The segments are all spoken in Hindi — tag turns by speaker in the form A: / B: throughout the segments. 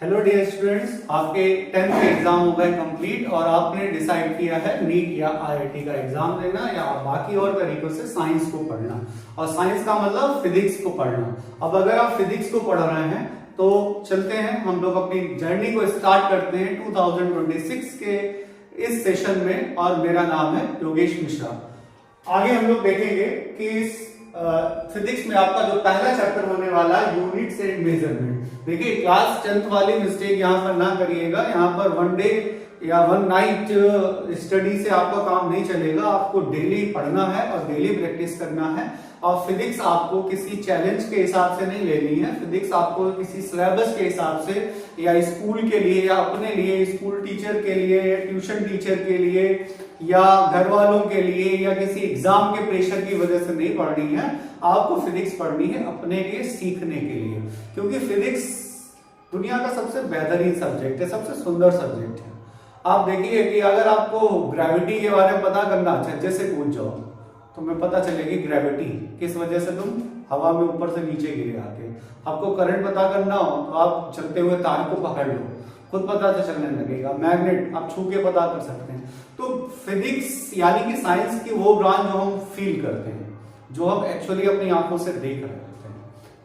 A: हेलो डियर स्टूडेंट्स, आपके 10th के एग्जाम हो गए कंप्लीट और आपने डिसाइड किया है नीट या आईआईटी का एग्जाम देना या बाकी और तरीकों से साइंस को पढ़ना। और साइंस का मतलब फिजिक्स को पढ़ना। अब अगर आप फिजिक्स को पढ़ रहे हैं तो चलते हैं हम लोग अपनी जर्नी को स्टार्ट करते हैं 2026 के इस सेशन में। और मेरा नाम है योगेश मिश्रा। आगे हम लोग देखेंगे कि इस फिजिक्स में आपका जो पहला चैप्टर होने वाला है यूनिट्स एंड मेजरमेंट। देखिए क्लास 10th वाली मिस्टेक यहाँ पर ना करिएगा। यहाँ पर वन डे या वन नाइट स्टडी से आपका काम नहीं चलेगा। आपको डेली पढ़ना है और डेली प्रैक्टिस करना है। और फिजिक्स आपको किसी चैलेंज के हिसाब से नहीं लेनी है। फिजिक्स आपको किसी सिलेबस के हिसाब से या स्कूल के लिए या अपने लिए, स्कूल टीचर के लिए या ट्यूशन टीचर के लिए या घर वालों के लिए या किसी एग्जाम के प्रेशर की वजह से नहीं पढ़नी है। आपको फिजिक्स पढ़नी है अपने लिए, सीखने के लिए। क्योंकि फिजिक्स दुनिया का सबसे बेहतरीन सब्जेक्ट है, सबसे सुंदर सब्जेक्ट है। आप देखिए कि अगर आपको ग्रेविटी के बारे में पता करना है, जैसे कूद जाओ तो हमें पता चलेगी ग्रेविटी किस वजह से तुम हवा में ऊपर से नीचे गिरे आके। आपको करंट पता करना हो तो आप चलते हुए तार को पकड़ लो, खुद पता तो चलने लगेगा। मैग्नेट आप छू के पता कर सकते हैं। तो फिजिक्स यानी कि साइंस की वो ब्रांच जो हम फील करते हैं, जो हम एक्चुअली अपनी आंखों से देख रहे होते हैं,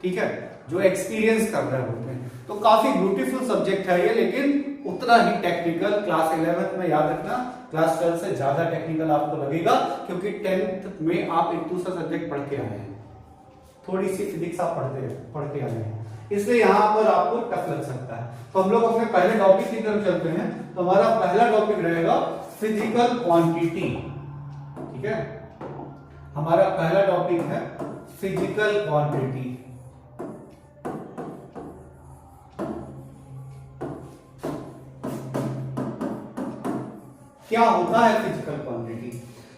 A: ठीक है, जो एक्सपीरियंस कर रहे होते हैं। तो काफी ब्यूटीफुल सब्जेक्ट है ये, लेकिन उतना ही टेक्निकल। क्लास 11th में याद रखना, क्लास 12 से ज्यादा टेक्निकल आपको लगेगा क्योंकि 10th में आप एक दूसरा सब्जेक्ट पढ़ के आए हैं। थोड़ी सी फिजिक्स आप पढ़ के आए हैं, इसलिए यहां पर आपको टफ लग सकता है। तो हम लोग अपने पहले टॉपिक की तरफ चलते हैं। तो हमारा पहला टॉपिक रहेगा फिजिकल क्वांटिटी। ठीक है, हमारा पहला टॉपिक है फिजिकल क्वांटिटी। क्या होता है फिजिकल क्वांटिटी?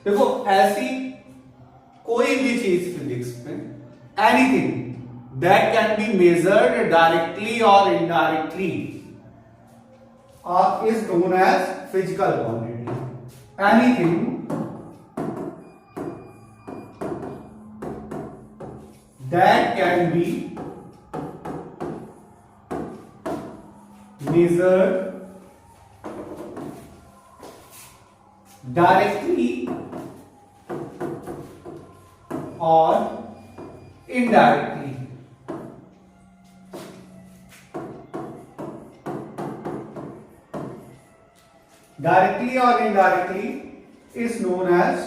A: देखो, ऐसी कोई भी चीज फिजिक्स में, anything that can be measured directly or indirectly is known as physical quantity. Anything that can be measured directly or indirectly directly or indirectly is known as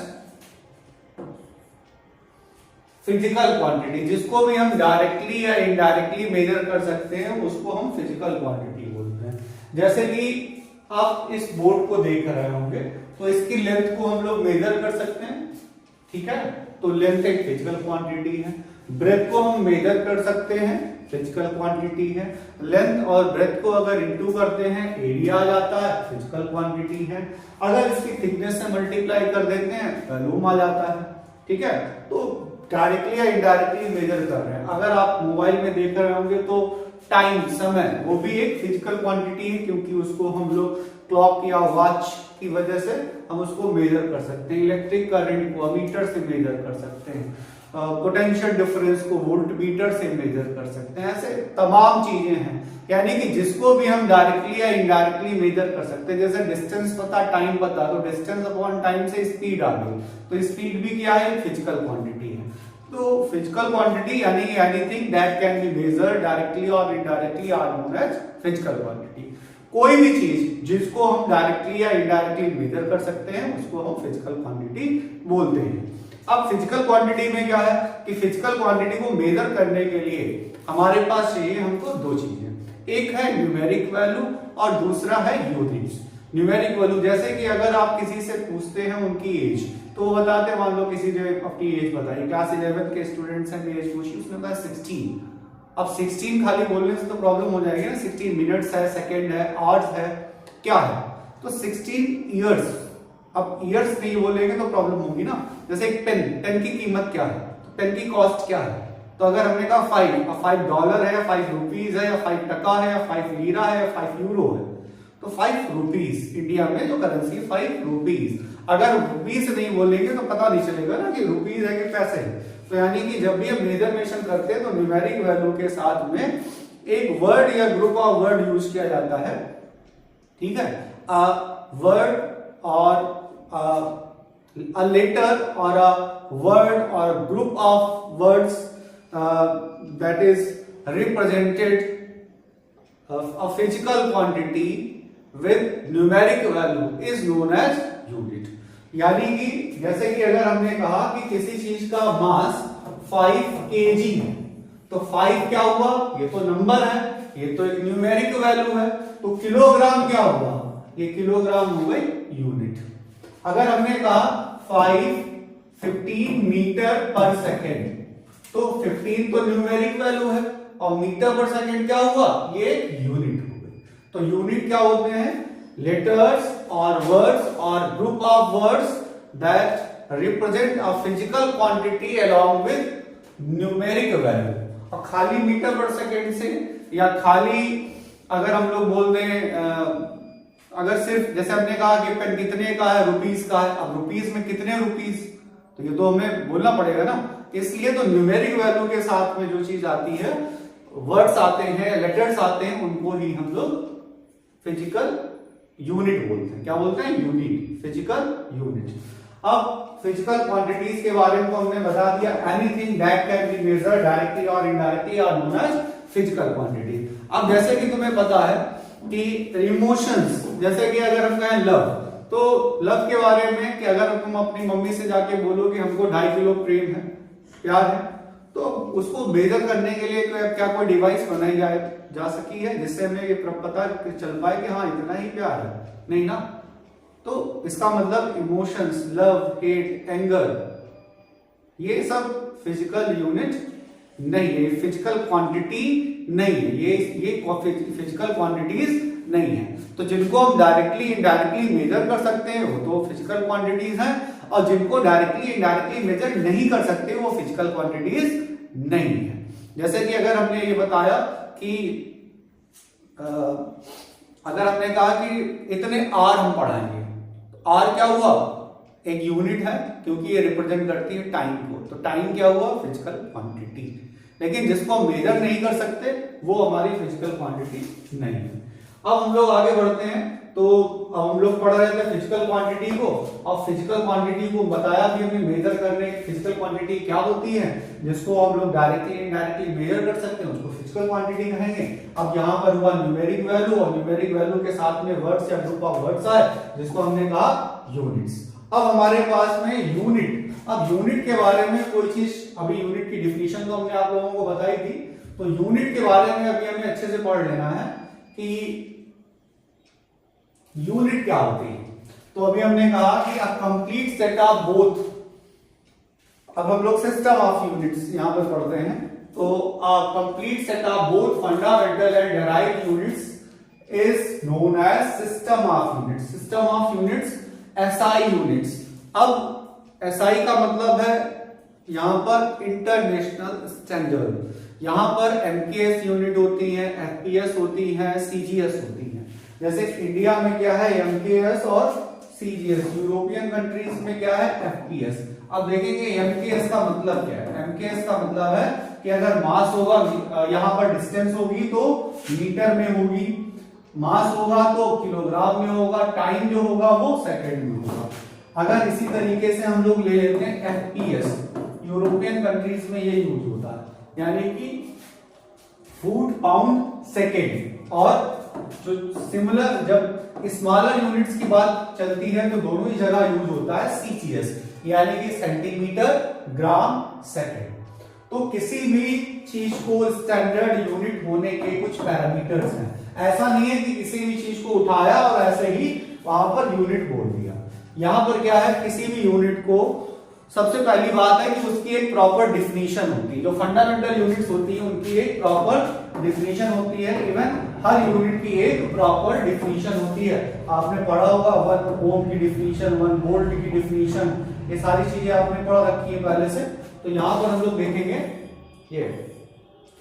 A: physical quantity. जिसको भी हम डायरेक्टली या इनडायरेक्टली मेजर कर सकते हैं उसको हम फिजिकल क्वांटिटी बोलते हैं। जैसे कि आप इस बोर्ड को देख रहे होंगे तो इसकी लेंथ को हम लोग मेजर कर सकते हैं, ठीक है, तो लेंथ एक फिजिकल क्वांटिटी है। ब्रेथ को हम मेजर कर सकते हैं, फिजिकल क्वांटिटी है। लेंथ और ब्रेथ को अगर इंटू करते हैं एरिया आ जाता है, फिजिकल क्वांटिटी है। अगर इसकी थिकनेस से मल्टीप्लाई कर देते हैं वॉल्यूम आ जाता है, ठीक है। तो डायरेक्टली या इनडायरेक्टली मेजर कर रहे हैं। अगर आप मोबाइल में देख रहे होंगे तो टाइम, समय, वो भी एक फिजिकल क्वांटिटी है क्योंकि उसको हम लोग क्लॉक या वॉच की वजह से हम उसको मेजर कर सकते हैं। इलेक्ट्रिक करंट को मीटर से मेजर कर सकते हैं। पोटेंशियल डिफरेंस को वोल्ट मीटर से मेजर कर सकते हैं। ऐसे तमाम चीजें हैं, यानी कि जिसको भी हम डायरेक्टली या इनडायरेक्टली मेजर कर सकते हैं। जैसे डिस्टेंस पता, टाइम पता, तो डिस्टेंस अपॉन टाइम से स्पीड आ गई, तो स्पीड भी क्या है? फिजिकल क्वांटिटी है। तो फिजिकल क्वांटिटी यानी anything that can be measured directly और indirectly are known as physical quantity. कोई भी चीज जिसको हम डायरेक्टली या इनडायरेक्टली मेजर कर सकते हैं उसको हम फिजिकल क्वांटिटी बोलते हैं। अब फिजिकल क्वांटिटी में क्या है कि फिजिकल क्वांटिटी को मेजर करने के लिए हमारे पास चाहिए हमको दो चीजें। एक है न्यूमेरिक वैल्यू और दूसरा है यूनिट्स। न्यूमेरिक वैल्यू जैसे कि अगर आप किसी से पूछते हैं उनकी एज तो वो बताते हैं, मान लो किसी ने अपनी एज बताई, क्लास 11 के स्टूडेंट्स हैं, एज पूछी, उसने बताया 16। अब 16 खाली बोलने से तो प्रॉब्लम हो जाएगी ना। 16 मिनट्स है, सेकेंड है, आवर्स है, क्या है? तो 16 ईयर्स। अब ईयर्स नहीं बोलेंगे तो प्रॉब्लम होगी ना। जैसे एक पेन, पेन की कीमत क्या है, तो पेन की कॉस्ट क्या है? तो अगर हमने कहा $5 है या 5 रुपीज है या 5 टका है या 5 लीरा है या 5 यूरो है, तो 5 रुपीज इंडिया में जो करेंसी 5 रुपीज। अगर रुपीज नहीं बोलेंगे तो पता नहीं चलेगा ना कि रुपीज है कि पैसे है। तो यानी कि जब भी हम मेजरमेशन करते हैं तो न्यूमेरिक वैल्यू के साथ में एक वर्ड या ग्रुप ऑफ वर्ड यूज किया जाता है, ठीक है, वर्ड और a letter or a word or a group of words that is represented a physical quantity with numeric value is known as unit। यानी कि जैसे कि अगर हमने कहा कि किसी चीज का मास 5 kg है, तो 5 क्या हुआ, ये तो नंबर है, ये तो एक न्यूमेरिक वैल्यू है, तो किलोग्राम क्या हुआ, ये किलोग्राम हो गई यूनिट। अगर हमने कहा 15 मीटर पर सेकेंड, तो 15 तो न्यूमेरिक वैल्यू है और मीटर पर सेकेंड क्या हुआ, ये यूनिट हो गई। तो यूनिट क्या होते हैं, लेटर्स और वर्ड्स और group of words that represent a physical quantity along with numeric value. और खाली मीटर पर सेकेंड से या खाली अगर हम लोग बोल दें अगर सिर्फ जैसे हमने कहा कि पेन कितने का है, रुपीस का है, अब रुपीस में कितने रुपीस, तो ये तो हमें बोलना पड़ेगा ना, इसलिए तो न्यूमेरिक वैल्यू के साथ में जो चीज आती है, वर्ड्स आते हैं, लेटर्स आते हैं, उनको ही हम लोग फिजिकल यूनिट बोलते हैं। क्या बोलते हैं, यूनिट, फिजिकल यूनिट। अब फिजिकल क्वांटिटीज के बारे में हमने बता दिया, anything that can be measured directly और indirectly are known as physical quantity. अब जैसे कि तुम्हें पता है कि इमोशंस, जैसे कि अगर हम कहें लव, तो लव के बारे में कि अगर तुम अपनी मम्मी से जाके बोलो कि हमको 2.5 किलो प्रेम है, प्यार है, तो उसको मेजर करने के लिए क्या कोई डिवाइस बनाई जा सकी है जिससे हमें ये पता चल पाए कि हाँ इतना ही प्यार है, नहीं ना। तो इसका मतलब इमोशंस, लव, हेट, एंगर, ये सब फिजिकल यूनिट नहीं है, फिजिकल क्वांटिटी नहीं है, ये फिजिकल क्वांटिटीज नहीं है। तो जिनको हम डायरेक्टली इनडायरेक्टली मेजर कर सकते हैं वो तो फिजिकल क्वांटिटीज हैं, और जिनको डायरेक्टली इनडायरेक्टली मेजर नहीं कर सकते वो फिजिकल क्वांटिटीज नहीं है। जैसे कि अगर हमने ये बताया कि अगर हमने कहा कि इतने आर हम पढ़ाएंगे, तो आर क्या हुआ, एक यूनिट है, क्योंकि ये रिप्रेजेंट करती है टाइम को, तो टाइम क्या हुआ, फिजिकल क्वांटिटी। लेकिन जिसको हम मेजर नहीं कर सकते वो हमारी फिजिकल क्वांटिटी नहीं है। अब हम लोग आगे बढ़ते हैं, तो अब हम लोग पढ़ रहे थे फिजिकल क्वांटिटी को, और फिजिकल क्वांटिटी को बताया कि हमें मेजर करने, फिजिकल क्वांटिटी क्या होती है जिसको हम लोग डायरेक्टली इनडायरेक्टली मेजर कर सकते हैं उसको फिजिकल क्वांटिटी कहेंगे। अब यहाँ पर हुआ न्यूमेरिक वैल्यू, और न्यूमेरिक वैल्यू के साथ में वर्ड्स या ग्रुप ऑफ वर्ड्स आए जिसको हमने कहा यूनिट्स। अब हमारे पास में यूनिट, अब यूनिट के बारे में कोई चीज, अभी यूनिट की डिफिनीशन तो हमने आप लोगों को बताई थी, तो यूनिट के बारे में अभी हमें अच्छे से पढ़ लेना है कि यूनिट क्या होती है। तो अभी हमने कहा कि अ कंप्लीट सेट ऑफ बोथ, अब हम लोग सिस्टम ऑफ यूनिट्स यहां पर पढ़ते हैं, तो a complete set of both fundamental and derived units is known as system of units. System of units, SI units. अब एसआई का मतलब है यहां पर इंटरनेशनल स्टैंडर्ड, यहां पर एमकेएस यूनिट होती है, एफपीएस होती है, सीजीएस होती है। जैसे इंडिया में क्या है, एमकेएस और सीजीएस, यूरोपियन कंट्रीज में क्या है, एफपीएस। अब देखेंगे एमकेएस का मतलब क्या है। एमकेएस का मतलब है कि अगर मास होगा, यहां पर डिस्टेंस होगी तो मीटर में होगी, मास होगा तो किलोग्राम में होगा, टाइम जो होगा वो सेकंड में होगा। अगर इसी तरीके से हम लोग ले लेते हैं एफपीएस, यूरोपियन कंट्रीज में ये यूज होता है, यानी कि फुट पाउंड सेकेंड। और जो सिमिलर, जब स्मॉलर यूनिट्स की बात चलती है तो दोनों ही जगह यूज होता है सीजीएस, यानी कि सेंटीमीटर ग्राम सेकेंड। तो किसी भी चीज को स्टैंडर्ड यूनिट होने के कुछ पैरामीटर्स हैं, ऐसा नहीं है कि किसी भी चीज को उठाया और ऐसे ही वहां पर यूनिट बोल दिया। यहां पर क्या है, किसी भी यूनिट को सबसे पहली बात है कि उसकी एक प्रॉपर डिफिनीशन होती है। जो फंडामेंटल यूनिट्स होती है उनकी एक प्रॉपर डिफिनीशन होती है, इवन हर यूनिट की एक प्रॉपर डिफिनीशन होती है। आपने पढ़ा होगा 1 ओम की डिफिनीशन, 1 वोल्ट की डिफिनीशन, ये सारी चीजें आपने पढ़ रखी है पहले से। तो यहां पर हम लोग देखेंगे, ये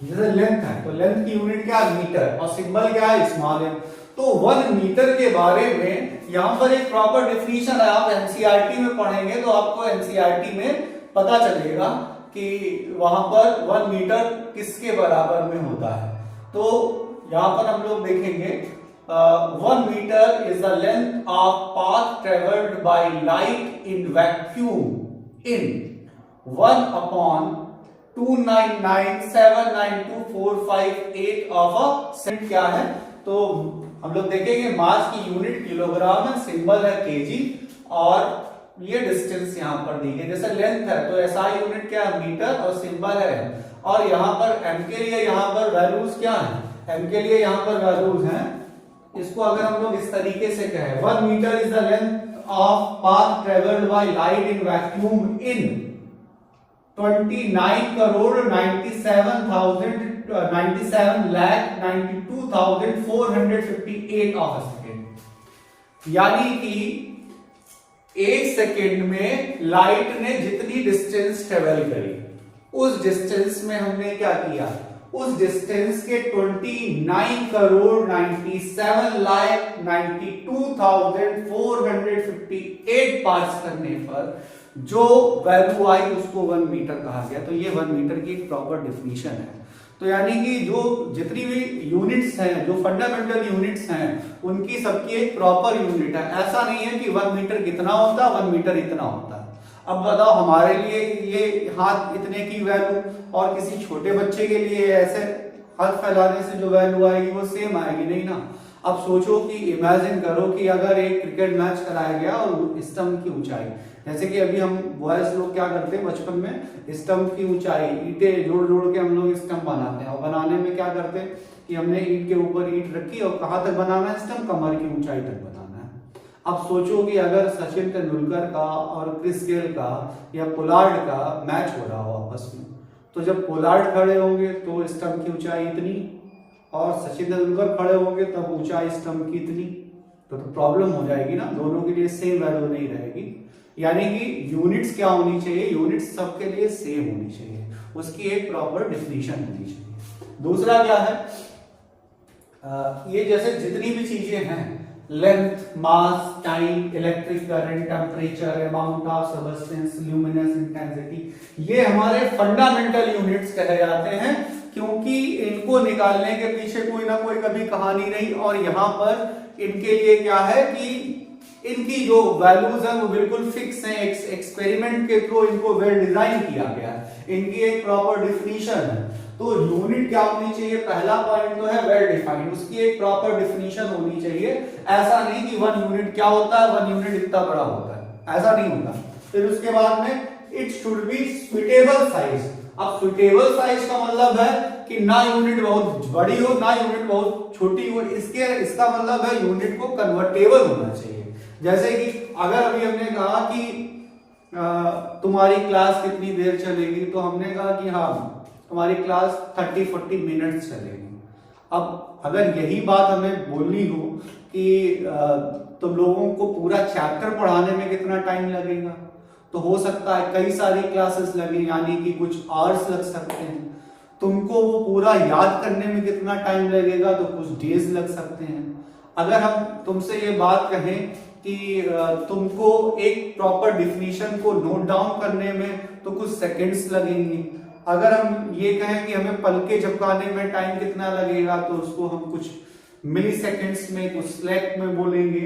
A: जैसे लेंथ है तो लेंथ की यूनिट क्या है, मीटर, और सिंबल क्या है, स्मॉल एम। तो 1 मीटर के बारे में यहां पर एक प्रॉपर डिफिनीशन है। आप एनसीईआरटी में पढ़ेंगे तो आपको एनसीईआरटी में पता चलेगा कि वहां पर 1 मीटर किसके बराबर में होता है। तो यहां पर हम लोग देखेंगे 1 metre is the length of path travelled by light in vacuum in 1/299,792,458 of a second. क्या है तो हम लोग देखेंगे मास की यूनिट किलोग्राम है, सिंबल है केजी, और ये डिस्टेंस यहां पर दी है। जैसे लेंथ है तो एसआई यूनिट क्या है मीटर और सिंबल है, और यहां पर एम के लिए यहां पर वैल्यूज क्या है, एम के लिए यहां पर वैल्यूज हैं। इसको अगर हम लोग इस तरीके से कहें 1 metre is the length of path travelled by light in vacuum in 29,97,92,458 of a second. यानी कि 1 सेकेंड में लाइट ने जितनी डिस्टेंस ट्रेवल करी, उस डिस्टेंस में हमने क्या किया, उस डिस्टेंस के 29,97,92,458 पार्ट्स करने पर जो वैल्यू आई उसको 1 मीटर कहा गया। तो ये 1 मीटर की एक प्रॉपर डेफिनेशन है। तो यानी कि जो जितनी भी यूनिट्स हैं, जो फंडामेंटल यूनिट्स हैं, उनकी सबकी एक प्रॉपर यूनिट है। ऐसा नहीं है कि 1 मीटर कितना होता है, 1 मीटर इतना होता है। अब बताओ हमारे लिए ये हाथ इतने की वैल्यू और किसी छोटे बच्चे के लिए ऐसे हाथ फैलाने से जो वैल्यू आएगी वो सेम आएगी नहीं ना। अब सोचो कि इमेजिन करो कि अगर एक क्रिकेट मैच कराया गया और स्टंप की ऊंचाई, जैसे कि अभी हम बॉयज लोग क्या करते हैं बचपन में, स्टंप की ऊंचाई ईंटें जोड़ जोड़ के हम लोग स्टंप बनाते हैं, और बनाने में क्या करते हैं कि हमने ईंट के ऊपर ईंट रखी और कहां तक बनाना है स्टंप, कमर की ऊंचाई तक बनाना है। अब सोचो कि अगर सचिन तेंदुलकर का और क्रिस गेल का या पोलार्ड का मैच हो रहा हो आपस में, तो जब पोलार्ड खड़े होंगे तो स्टंप की ऊंचाई इतनी, और सचिन तेंदुलकर खड़े होंगे तब ऊंचाई स्टंप की इतनी, तो प्रॉब्लम हो जाएगी ना, दोनों के लिए सेम वैल्यू नहीं रहेगी। यानी कि यूनिट्स क्या होनी चाहिए, यूनिट्स सबके लिए सेम होनी चाहिए, उसकी एक प्रॉपर डेफिनेशन होनी चाहिए। दूसरा क्या है, ये जैसे जितनी भी चीजें हैं, length, mass, time, electric current, temperature, amount of substance, luminous intensity, ये हमारे फंडामेंटल यूनिट्स कहे जाते हैं, क्योंकि इनको निकालने के पीछे कोई ना कोई कभी कहानी रही, और यहाँ पर इनके लिए क्या है कि इनकी जो वैल्यूज है वो बिल्कुल फिक्स हैं। एक्सपेरिमेंट के थ्रू इनको वेल डिजाइन किया गया है, इनकी एक प्रॉपर डेफिनेशन है। तो यूनिट क्या होनी चाहिए, पहला पॉइंट तो है वेल डिफाइंड, उसकी एक प्रॉपर डेफिनेशन होनी चाहिए। ऐसा नहीं कि 1 यूनिट क्या होता है, 1 यूनिट इतना बड़ा होता है, ऐसा नहीं होता। फिर उसके बाद में it should be suitable size. अब सुटेबल साइज का मतलब है कि ना यूनिट बहुत बड़ी हो ना यूनिट बहुत छोटी हो, इसका मतलब है यूनिट को कन्वर्टेबल होना चाहिए। जैसे कि अगर अभी हमने कहा कि तुम्हारी क्लास कितनी देर चलेगी, तो हमने कहा कि हाँ तुम्हारी क्लास 30-40 मिनट्स चलेगी। अब अगर यही बात हमें बोलनी हो कि तुम लोगों को पूरा चैप्टर पढ़ाने में कितना टाइम लगेगा, तो हो सकता है कई सारी क्लासेस लगे, यानी कि कुछ आवर्स लग सकते हैं। तुमको वो पूरा याद करने में कितना टाइम लगेगा, तो कुछ डेज लग सकते हैं। अगर हम तुमसे ये बात कहें कि तुमको एक प्रॉपर डेफिनेशन को नोट डाउन करने में तो कुछ सेकंड्स लगेंगे। अगर हम ये कहें कि हमें पलके झपकाने में टाइम कितना लगेगा, तो उसको हम कुछ मिली सेकेंड्स में, कुछ स्लेक में बोलेंगे।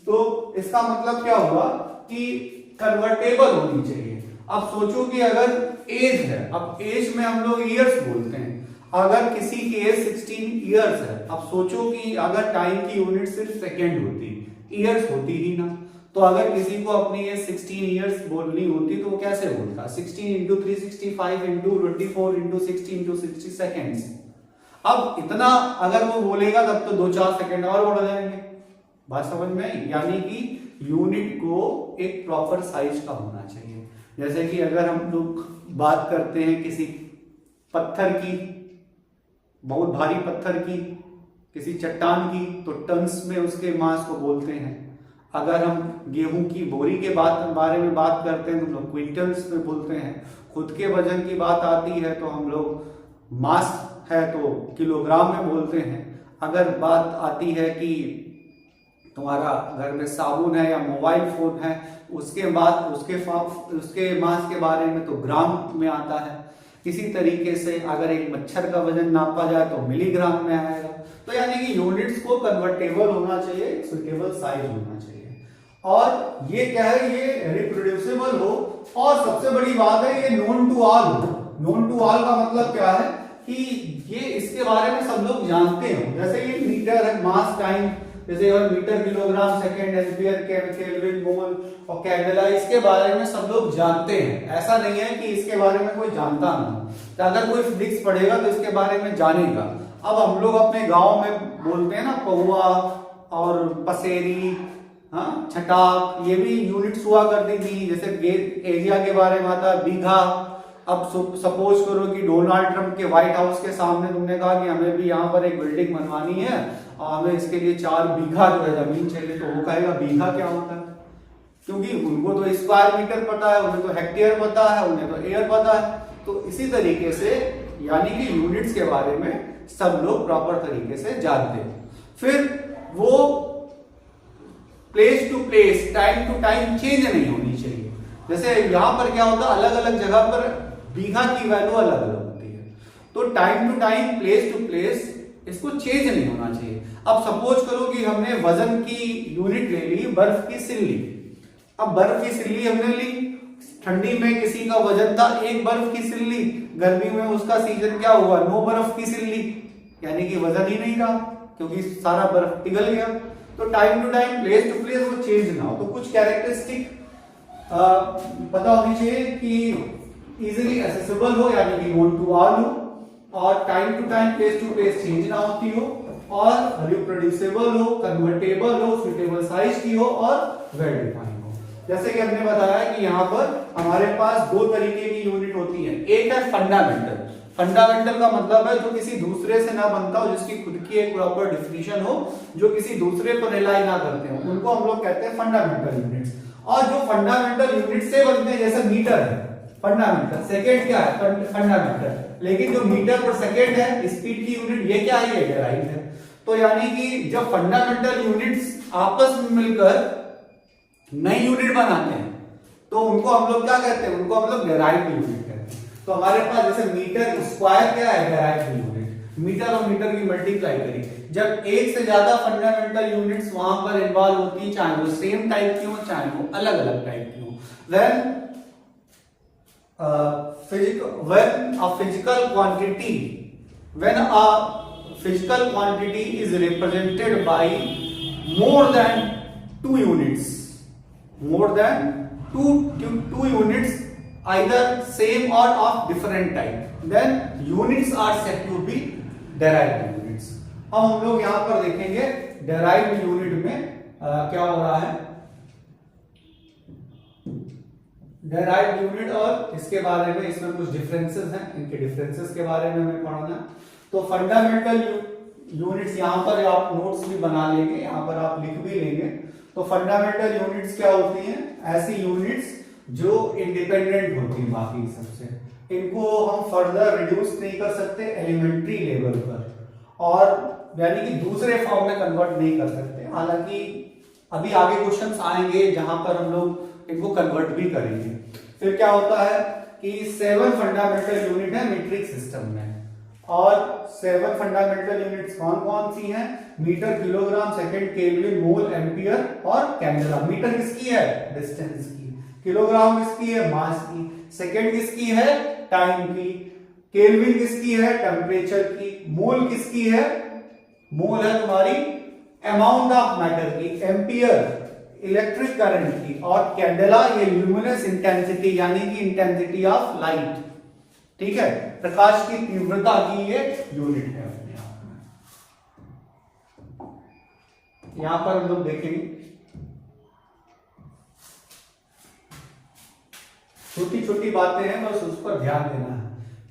A: तो इसका मतलब क्या हुआ कि कन्वर्टेबल होनी चाहिए। अब सोचो कि अगर एज है, अब एज में हम लोग ईयर्स बोलते हैं, अगर किसी की एज 16 ईयर्स है, अब सोचो कि अगर टाइम की यूनिट सिर्फ सेकेंड होती, ईयर्स होती ही ना, तो अगर किसी को अपनी एज 16 ईयर्स बोलनी होती तो वो कैसे बोलता, 16 into 365 into 24 into 60 into 60 seconds. अब इतना अगर वो बोलेगा तब तो 2-4 सेकेंड और बढ़ जाएंगे। बात समझ में आई? यानी कि यूनिट को एक प्रॉपर साइज का होना चाहिए। जैसे कि अगर हम लोग बात करते हैं किसी पत्थर की, बहुत भारी पत्थर की, किसी चट्टान की, तो टन्स में उसके मास को बोलते हैं। अगर हम गेहूं की बोरी के बारे में बात करते हैं तो हम लोग क्विंटल्स में बोलते हैं। खुद के वजन की बात आती है तो हम लोग मास है तो किलोग्राम में बोलते हैं। अगर बात आती है कि तुम्हारा घर में साबुन है या मोबाइल फोन है, उसके बाद उसके मास के बारे में तो ग्राम में आता है। इसी तरीके से अगर एक मच्छर का वजन नापा जाए तो मिलीग्राम में आएगा। तो यानी कि यूनिट्स को कन्वर्टेबल होना चाहिए, सुटेबल साइज होना चाहिए, और ये क्या है, ये रिप्रोड्यूसिबल हो, और सबसे बड़ी बात है ये नोन टू ऑल हो। नोन टू ऑल का मतलब क्या है कि ये इसके बारे में सब लोग जानते हो। जैसे ये मीटर है, मास टाइम, जैसे metre, kilogram, second, ampere, kelvin, mole और कैंडेला, इसके बारे में सब लोग जानते हैं। ऐसा नहीं है कि इसके बारे में कोई जानता ना हो। तो अगर कोई फिजिक्स पढ़ेगा तो इसके बारे में जानेगा। अब हम लोग अपने गांव में बोलते हैं ना पौआ और पसेरी, हाँ, छटाक, ये भी यूनिट्स हुआ करती थी। जैसे एरिया के बारे में आता है बीघा। अब सपोज करो कि डोनाल्ड ट्रंप के व्हाइट हाउस के सामने तुमने कहा कि हमें भी यहाँ पर एक बिल्डिंग बनवानी है और हमें इसके लिए 4 बीघा जो है जमीन चाहिए, तो वो कहेगा बीघा क्या होता है, क्योंकि उनको तो स्क्वायर मीटर पता है, उन्हें तो हेक्टेयर पता है, उन्हें तो एयर पता है। तो इसी तरीके से यानी कि यूनिट्स के बारे में सब लोग प्रॉपर तरीके से जानते हैं। फिर वो place to place, time to time change नहीं होनी चाहिए। जैसे यहाँ पर क्या होता है, अलग अलग जगह पर बीघा की वैल्यू अलग अलग होती है, तो time to time, place to place इसको चेंज नहीं होना चाहिए। अब सपोज करो कि हमने वजन की यूनिट ले ली बर्फ की सिल्ली। अब बर्फ की सिल्ली हमने ली, ठंडी में किसी का वजन था 1 बर्फ की सिल्ली, गर्मी में उसका सीजन क्या हुआ 9 बर्फ की सिल्ली, यानी कि वजन ही नहीं रहा क्योंकि सारा बर्फ पिघल गया। तो time to time, place to place वो चेंज ना हो। तो कुछ कैरेक्टरिस्टिक पता होनी चाहिए कि इजीली एसेसिबल हो, यानी कि नोन टू ऑल हो, और time to time, place to place change ना होती हो, और रिप्रोड्यूसिबल हो, कन्वर्टेबल हो, सुटेबल साइज की हो, और वेल डिफाइंड हो। जैसे कि हमने बताया कि यहाँ पर हमारे पास 2 तरीके की यूनिट होती है। एक है फंडामेंटल। फंडामेंटल का मतलब है जो किसी दूसरे से ना बनता हो, जिसकी खुद की एक प्रॉपर डिफिनीशन हो, जो किसी दूसरे पर रिलाई ना करते हो, उनको हम लोग कहते हैं फंडामेंटल यूनिट्स। और जो फंडामेंटल यूनिट से बनते हैं, जैसे मीटर है फंडामेंटल, सेकेंड क्या है फंडामेंटल, लेकिन जो मीटर पर सेकेंड है स्पीड की यूनिट, ये क्या है, ये डेराइव है। तो यानी कि जब फंडामेंटल यूनिट्स आपस में मिलकर नई यूनिट बनाते हैं तो उनको हम लोग क्या कहते हैं, उनको हम लोग डेराइव्ड यूनिट कहते हैं। तो हमारे पास जैसे मीटर स्क्वायर क्या है, डेराइव्ड यूनिट, मीटर और मीटर की मल्टीप्लाई करी। जब एक से ज्यादा फंडामेंटल यूनिट्स वहां पर इन्वॉल्व होती है, चाहे वो सेम टाइप की हो चाहे वो अलग अलग टाइप की हो, then when a physical quantity is represented by more than 2 units, either same or of different type, then units are said to be derived units. अब हम लोग यहां पर देखेंगे derived unit में क्या हो रहा है, डेराइव्ड यूनिट, और इसके बारे में इसमें कुछ डिफरेंसेस हैं, इनके डिफरेंसेस के बारे में हमें पढ़ना। तो फंडामेंटल यूनिट्स यहाँ पर आप नोट्स भी बना लेंगे, यहाँ पर आप लिख भी लेंगे। तो फंडामेंटल यूनिट्स क्या होती हैं, ऐसी यूनिट्स जो इंडिपेंडेंट होती हैं बाकी सबसे, इनको हम फर्दर रिड्यूस नहीं कर सकते एलिमेंट्री लेवल पर, और यानी कि दूसरे फॉर्म में कन्वर्ट नहीं कर सकते। हालांकि अभी आगे क्वेश्चंस आएंगे जहां पर हम लोग इनको कन्वर्ट भी करेंगे। फिर क्या होता है कि 7 फंडामेंटल यूनिट है मीट्रिक सिस्टम में, और 7 फंडामेंटल यूनिट्स कौन कौन सी हैं, मीटर, किलोग्राम, सेकंड, केल्विन, मोल, एम्पियर और कैंडेला। मीटर किसकी है, डिस्टेंस की, किलोग्राम किसकी है, मास की, सेकंड किसकी है, टाइम की, केल्विन किसकी है, टेम्परेचर की, मोल किसकी है, मोल है तुम्हारी अमाउंट ऑफ मैटर की, एम्पियर इलेक्ट्रिक करंट की, और कैंडेला ये ल्यूमिनस इंटेंसिटी यानी कि इंटेंसिटी ऑफ लाइट, ठीक है, प्रकाश की तीव्रता की ये यूनिट है अपने आप में। यहां पर हम लोग देखेंगे छोटी छोटी बातें हैं, बस उस पर ध्यान देना है।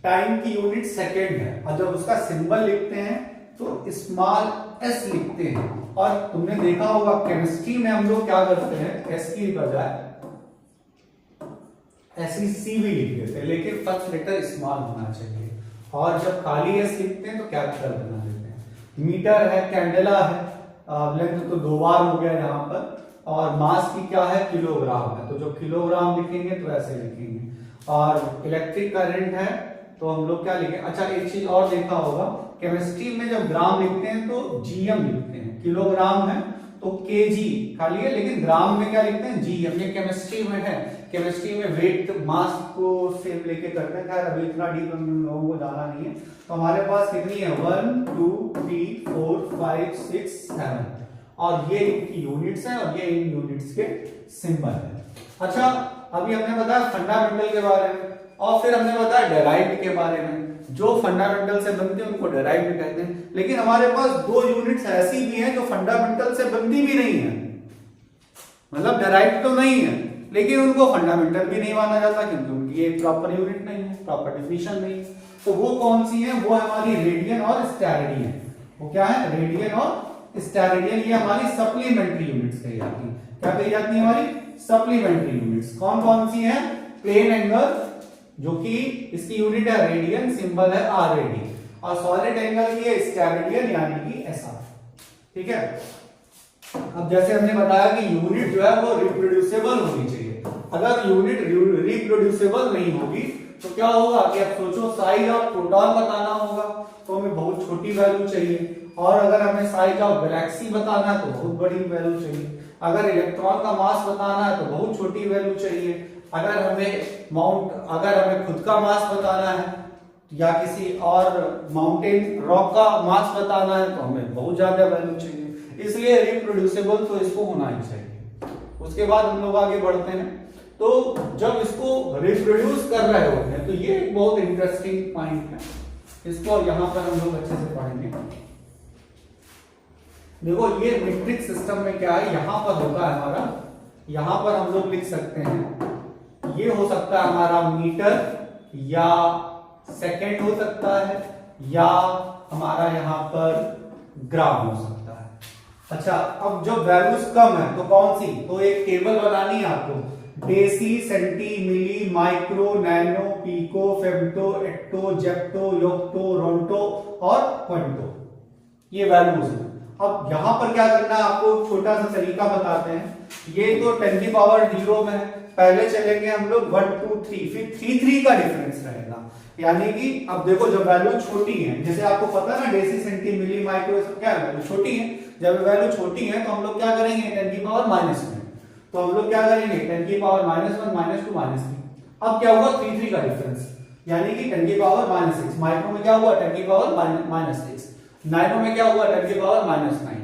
A: टाइम की यूनिट सेकेंड है, और जब उसका सिंबल लिखते हैं तो स्मॉल एस लिखते हैं, और तुमने देखा होगा केमिस्ट्री में हम लोग क्या करते हैं, एस की बजाय सी भी लिख देते हैं, लेकिन फर्स्ट लेटर स्मॉल होना चाहिए, और जब खाली एस लिखते हैं तो कैपिटल बना देते हैं। मीटर है, कैंडेला है, लेंथ तो 2 बार हो गया यहाँ पर, और मास की क्या है, किलोग्राम है, तो जो किलोग्राम लिखेंगे तो ऐसे लिखेंगे, और इलेक्ट्रिक करंट है तो हम लोग क्या लिखे, अच्छा एक चीज और देखा होगा, केमिस्ट्री में जब ग्राम लिखते हैं तो जीएम लिखते हैं, किलोग्राम है तो केजी खाली है, लेकिन ग्राम में क्या लिखते हैं, जीएम। ये केमिस्ट्री में है, केमिस्ट्री में वेट मास को सेम लेके करते हैं। खैर अभी इतना डीप हम लोगों को जाना नहीं है। तो हमारे पास कितनी है, 1 2 3 4 5 6 7, और ये यूनिट्स हैं और ये इन यूनिट्स के सिंबल है। अच्छा अभी हमने बताया फंडामेंटल के बारे में, और फिर हमने बताया डेराइव्ड के बारे में। जो फंडामेंटल से बनते हैं उनको डेराइव्ड कहते हैं, लेकिन हमारे पास दो यूनिट्स ऐसी भी हैं जो फंडामेंटल से बनती भी नहीं है, मतलब डेराइव्ड तो नहीं है लेकिन उनको फंडामेंटल भी नहीं माना जाता क्योंकि उनकी एक प्रॉपर यूनिट नहीं है, प्रॉपर डेफिनेशन नहीं है। तो वो कौन सी है, वो हमारी रेडियन और स्टेरेडियन। वो क्या है, रेडियन और स्टेरेडियन, ये हमारी सप्लीमेंट्री यूनिट्स कही जाती है। क्या कही जाती है, हमारी सप्लीमेंट्री यूनिट्स। कौन कौन सी है, प्लेन एंगल जो कि इसकी यूनिट है रेडियन, सिंबल है आर रेडी, और सॉलिड एंगल की है स्टेरेडियन यानी कि एसआर। ठीक है, अब जैसे हमने बताया कि यूनिट जो है वो रिप्रोड्यूसेबल होनी चाहिए। अगर यूनिट रिप्रोड्यूसेबल नहीं होगी तो क्या होगा कि आप सोचो साइज ऑफ प्रोटॉन बताना होगा तो हमें बहुत छोटी वैल्यू चाहिए, और अगर हमें साइज ऑफ गैलेक्सी बताना है तो बहुत बड़ी वैल्यू चाहिए, अगर इलेक्ट्रॉन का मास बताना है तो बहुत छोटी वैल्यू चाहिए, अगर हमें खुद का मास बताना है या किसी और माउंटेन रॉक का मास बताना है तो हमें बहुत ज्यादा वैल्यू चाहिए। इसलिए रिप्रोड्यूसेबल तो इसको होना ही चाहिए। उसके बाद हम लोग आगे बढ़ते हैं, तो जब इसको रिप्रोड्यूस कर रहे होते हैं तो ये एक बहुत इंटरेस्टिंग पॉइंट है, इसको यहां पर हम लोग अच्छे से पढ़ेंगे। देखो ये मीट्रिक सिस्टम में क्या है, यहां पर होता है हमारा, यहां पर हम लोग लिख सकते हैं, ये हो सकता है हमारा मीटर या सेकंड हो सकता है, या हमारा यहां पर ग्राम हो सकता है। अच्छा अब जब वैल्यूज कम है तो कौन सी, तो एक टेबल बनानी है आपको, deci centi milli micro nano pico femto atto zepto yocto ronto और क्विंटो, ये वैल्यूज है। अब यहां पर क्या करना है, आपको छोटा सा तरीका बताते हैं। ये तो 10 की पावर 0 में है, पहले चलेंगे हम लोग 1 2 3, फिर 3 3 का डिफरेंस रहेगा, यानी कि अब देखो जब वैल्यू छोटी है, जैसे आपको पता है ना डेसी सेंटी मिली माइक्रो सब क्या है, वैल्यू छोटी है। जब वैल्यू छोटी है तो हम लोग क्या करेंगे, 10 की पावर -1, तो हम लोग क्या करेंगे 10 की पावर -1 -2 -3। अब क्या हुआ 3 3 का डिफरेंस, यानी कि 10 की पावर -6, माइक्रो में क्या हुआ 10 की पावर -6, नैनो में क्या हुआ 10 की पावर -9,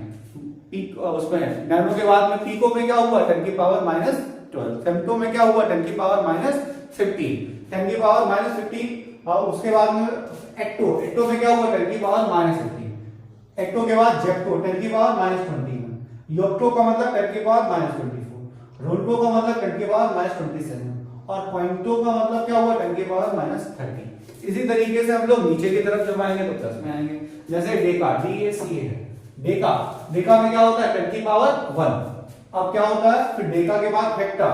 A: पीक उसमें नैनो के बाद में पीको में क्या हुआ 10 की पावर -12, फेम्टो में क्या हुआ 10 की पावर -15, 10 की पावर -15, और उसके बाद में एक्टो में क्या हुआ 10 की पावर -15, एक्टो के बाद जेप्टो 10 की पावर -21, योक्टो का मतलब 10 की पावर -24, रोल्टो का मतलब 10 की पावर -27, और क्विंटो का मतलब क्या हुआ 10 की पावर -30। इसी तरीके से हम लोग नीचे की तरफ जब आएंगे तो प्लस में आएंगे, जैसे डेका DACA है, डेका में क्या होता है 10 की पावर 1। अब क्या होता है फिर डेका के बाद हेक्टा,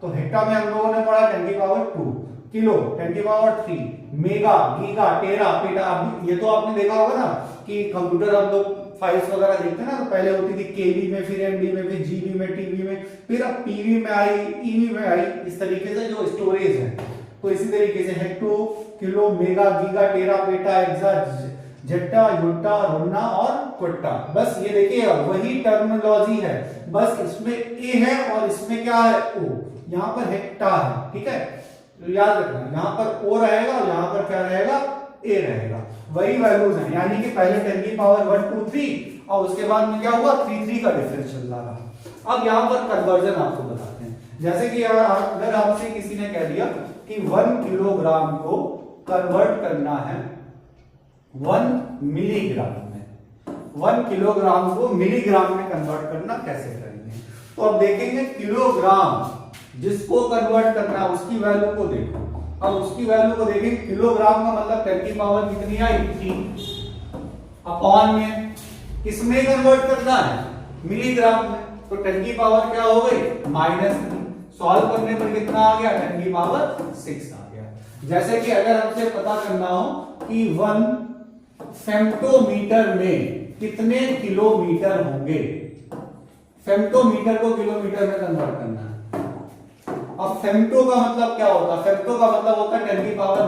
A: तो हेक्टा में हम लोगों ने पढ़ा 10 की पावर 2, किलो 10 की power 3, mega giga tera PETA. ये तो आपने देखा होगा ना कि कंप्यूटर हम लोग फाइल्स वगैरह देखते हैं ना, तो पहले होती थी केबी में, फिर एमबी में, फिर जीबी में, टीबी में, फिर अब पीवी में आई, ईवी में आई, इस तरीके से जो स्टोरेज है। तो इसी तरीके से hecto kilo mega giga tera peta exa zetta yotta ronna और क्विटा। बस ये देखिए वही टर्मिनोलॉजी है, बस इसमें ए है और इसमें क्या है ओ, यहाँ पर हेक्टा है। ठीक है, तो याद रखना यहाँ पर ओ रहेगा और यहाँ पर क्या रहेगा ए रहेगा, वही वैल्यूज हैं। यानी कि पहले 10 की पावर 1 2 3 और उसके बाद में क्या हुआ 3 3 का डिफरेंस चल रहा है। अब यहाँ पर कन्वर्जन आपको बताते हैं, जैसे कि अगर आपसे किसी ने कह दिया कि 1 किलोग्राम को कन्वर्ट करना है 1 मिलीग्राम में, 1 किलोग्राम को मिलीग्राम में कन्वर्ट करना कैसे करेंगे, तो अब देखेंगे किलोग्राम जिसको कन्वर्ट करना है उसकी वैल्यू को देखो। अब उसकी वैल्यू को देखें, किलोग्राम का मतलब 10 की पावर कितनी आई 3 अपॉन में किसमें कन्वर्ट करना है मिलीग्राम में, तो 10 की पावर क्या हो गई -3। सॉल्व करने पर कितना आ गया 10 की पावर 6 आ गया। जैसे कि अगर हमसे पता करना हो कि 1 फेम्टोमीटर में कितने किलोमीटर होंगे, फेम्टोमीटर को किलोमीटर में कन्वर्ट करना है। अब फेम्टो का मतलब क्या होता है, फेम्टो का मतलब होता है 10 की पावर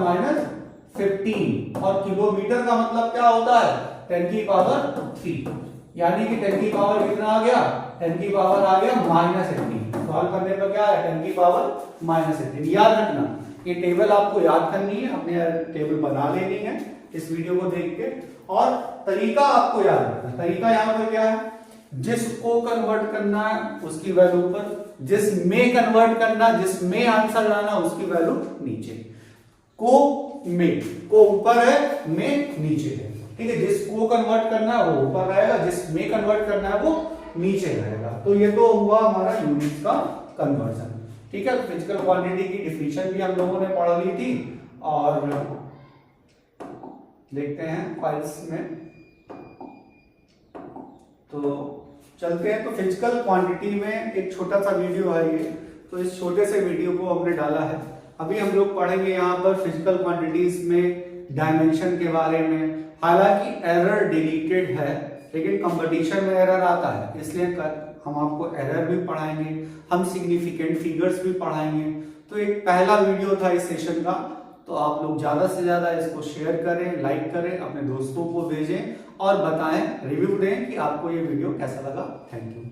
A: 15 और किलोमीटर का मतलब क्या होता है 10 की पावर 3, यानी कि 10 की पावर कितना आ गया 10 की पावर आ गया -18। सॉल्व करने पर क्या है 10 की पावर -18। याद रखना ये टेबल आपको याद करनी है, अपने टेबल बना लेनी है इस वीडियो को देख के, और तरीका आपको याद रखना। तरीका यहाँ पर क्या है, जिसको कन्वर्ट करना है उसकी वैल्यू ऊपर, जिसमें कन्वर्ट करना, जिसमें आंसर लाना उसकी वैल्यू नीचे। को में को ऊपर है, में नीचे है, ठीक है। जिसको कन्वर्ट करना है वो ऊपर रहेगा, जिसमें कन्वर्ट करना है वो नीचे रहेगा। तो ये तो हुआ हमारा यूनिट का कन्वर्जन, ठीक है। फिजिकल क्वांटिटी की डिफिनीशन भी हम लोगों ने पढ़ ली थी, और देखते हैं फाइल्स में, तो चलते हैं। तो फिजिकल क्वांटिटी में एक छोटा सा वीडियो है ये, तो इस छोटे से वीडियो को हमने डाला है। अभी हम लोग पढ़ेंगे यहाँ पर फिजिकल क्वांटिटीज में डायमेंशन के बारे में। हालांकि एरर डिलीटेड है, लेकिन कंपटीशन में एरर आता है, इसलिए हम आपको एरर भी पढ़ाएंगे, हम सिग्निफिकेंट फिगर्स भी पढ़ाएंगे। तो एक पहला वीडियो था इस सेशन का, तो आप लोग ज्यादा से ज्यादा इसको शेयर करें, लाइक करें, अपने दोस्तों को भेजें और बताएं, रिव्यू दें कि आपको ये वीडियो कैसा लगा। Thank you.